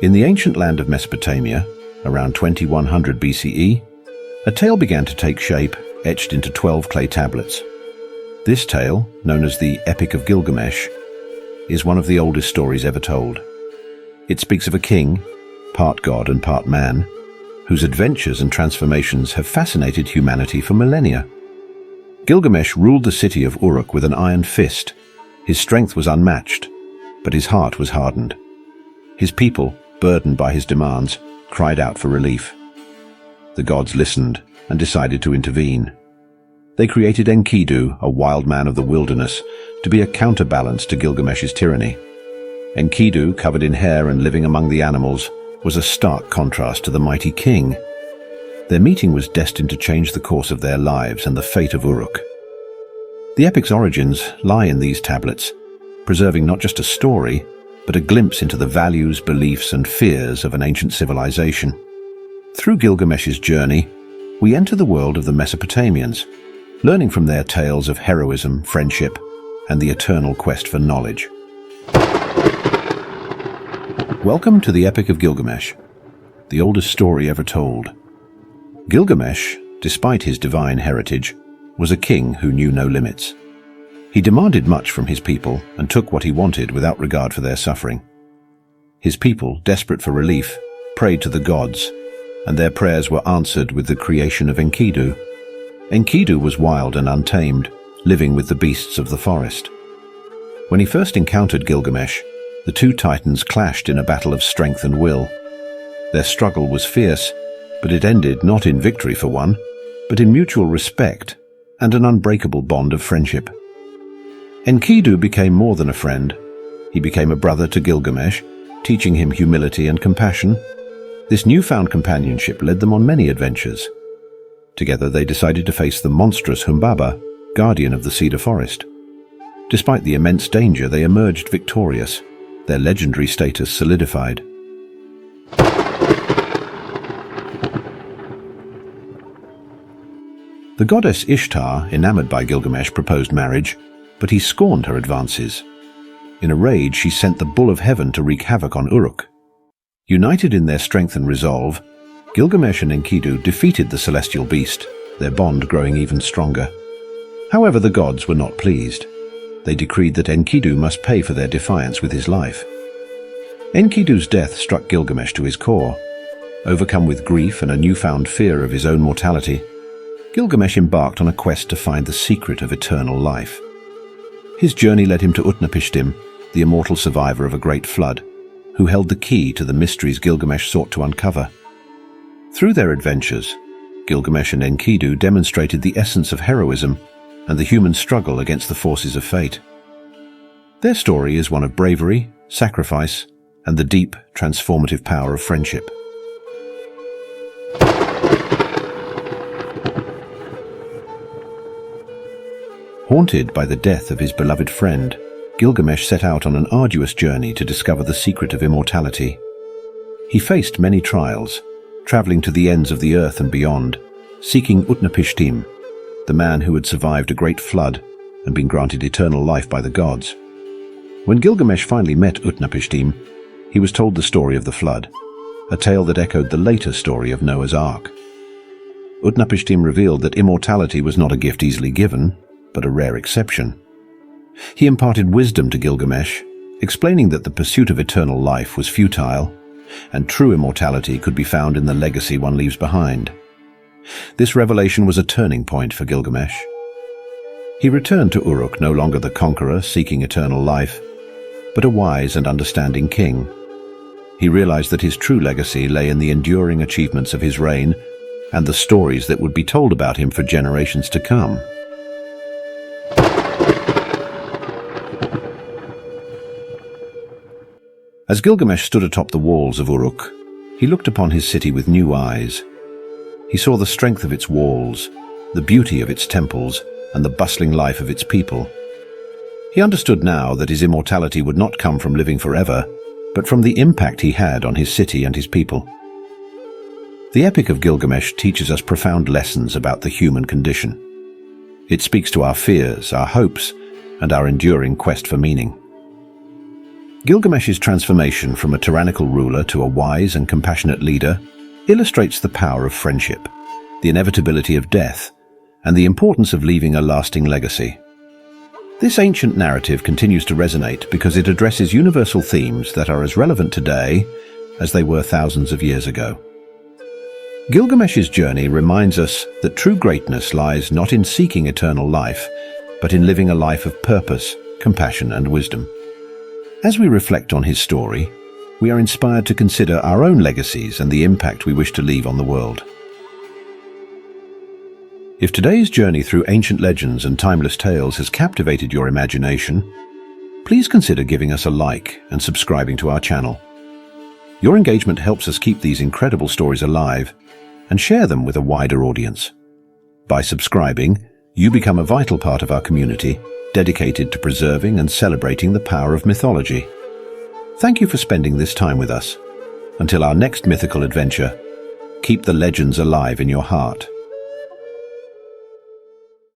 In the ancient land of Mesopotamia, around 2100 BCE, a tale began to take shape, etched into 12 clay tablets. This tale, known as the Epic of Gilgamesh, is one of the oldest stories ever told. It speaks of a king, part god and part man, whose adventures and transformations have fascinated humanity for millennia. Gilgamesh ruled the city of Uruk with an iron fist. His strength was unmatched, but his heart was hardened. His people, burdened by his demands, cried out for relief. The gods listened and decided to intervene. They created Enkidu, a wild man of the wilderness, to be a counterbalance to Gilgamesh's tyranny. Enkidu, covered in hair and living among the animals, was a stark contrast to the mighty king. Their meeting was destined to change the course of their lives and the fate of Uruk. The epic's origins lie in these tablets, preserving not just a story, but a glimpse into the values, beliefs, and fears of an ancient civilization. Through Gilgamesh's journey, we enter the world of the Mesopotamians, learning from their tales of heroism, friendship, and the eternal quest for knowledge. Welcome to the Epic of Gilgamesh, the oldest story ever told. Gilgamesh, despite his divine heritage, was a king who knew no limits. He demanded much from his people and took what he wanted without regard for their suffering. His people, desperate for relief, prayed to the gods, and their prayers were answered with the creation of Enkidu. Enkidu was wild and untamed, living with the beasts of the forest. When he first encountered Gilgamesh, the two titans clashed in a battle of strength and will. Their struggle was fierce, but it ended not in victory for one, but in mutual respect and an unbreakable bond of friendship. Enkidu became more than a friend. He became a brother to Gilgamesh, teaching him humility and compassion. This newfound companionship led them on many adventures. Together they decided to face the monstrous Humbaba, guardian of the cedar forest. Despite the immense danger, they emerged victorious, their legendary status solidified. The goddess Ishtar, enamored by Gilgamesh, proposed marriage, but he scorned her advances. In a rage, she sent the Bull of Heaven to wreak havoc on Uruk. United in their strength and resolve, Gilgamesh and Enkidu defeated the celestial beast, their bond growing even stronger. However, the gods were not pleased. They decreed that Enkidu must pay for their defiance with his life. Enkidu's death struck Gilgamesh to his core. Overcome with grief and a newfound fear of his own mortality, Gilgamesh embarked on a quest to find the secret of eternal life. His journey led him to Utnapishtim, the immortal survivor of a great flood, who held the key to the mysteries Gilgamesh sought to uncover. Through their adventures, Gilgamesh and Enkidu demonstrated the essence of heroism and the human struggle against the forces of fate. Their story is one of bravery, sacrifice, and the deep, transformative power of friendship. Haunted by the death of his beloved friend, Gilgamesh set out on an arduous journey to discover the secret of immortality. He faced many trials, traveling to the ends of the earth and beyond, seeking Utnapishtim, the man who had survived a great flood and been granted eternal life by the gods. When Gilgamesh finally met Utnapishtim, he was told the story of the flood, a tale that echoed the later story of Noah's Ark. Utnapishtim revealed that immortality was not a gift easily given, but a rare exception. He imparted wisdom to Gilgamesh, explaining that the pursuit of eternal life was futile, and true immortality could be found in the legacy one leaves behind. This revelation was a turning point for Gilgamesh. He returned to Uruk no longer the conqueror seeking eternal life, but a wise and understanding king. He realized that his true legacy lay in the enduring achievements of his reign and the stories that would be told about him for generations to come. As Gilgamesh stood atop the walls of Uruk, he looked upon his city with new eyes. He saw the strength of its walls, the beauty of its temples, and the bustling life of its people. He understood now that his immortality would not come from living forever, but from the impact he had on his city and his people. The Epic of Gilgamesh teaches us profound lessons about the human condition. It speaks to our fears, our hopes, and our enduring quest for meaning. Gilgamesh's transformation from a tyrannical ruler to a wise and compassionate leader illustrates the power of friendship, the inevitability of death, and the importance of leaving a lasting legacy. This ancient narrative continues to resonate because it addresses universal themes that are as relevant today as they were thousands of years ago. Gilgamesh's journey reminds us that true greatness lies not in seeking eternal life, but in living a life of purpose, compassion, and wisdom. As we reflect on his story, we are inspired to consider our own legacies and the impact we wish to leave on the world. If today's journey through ancient legends and timeless tales has captivated your imagination, please consider giving us a like and subscribing to our channel. Your engagement helps us keep these incredible stories alive and share them with a wider audience. By subscribing, you become a vital part of our community, dedicated to preserving and celebrating the power of mythology. Thank you for spending this time with us. Until our next mythical adventure, keep the legends alive in your heart.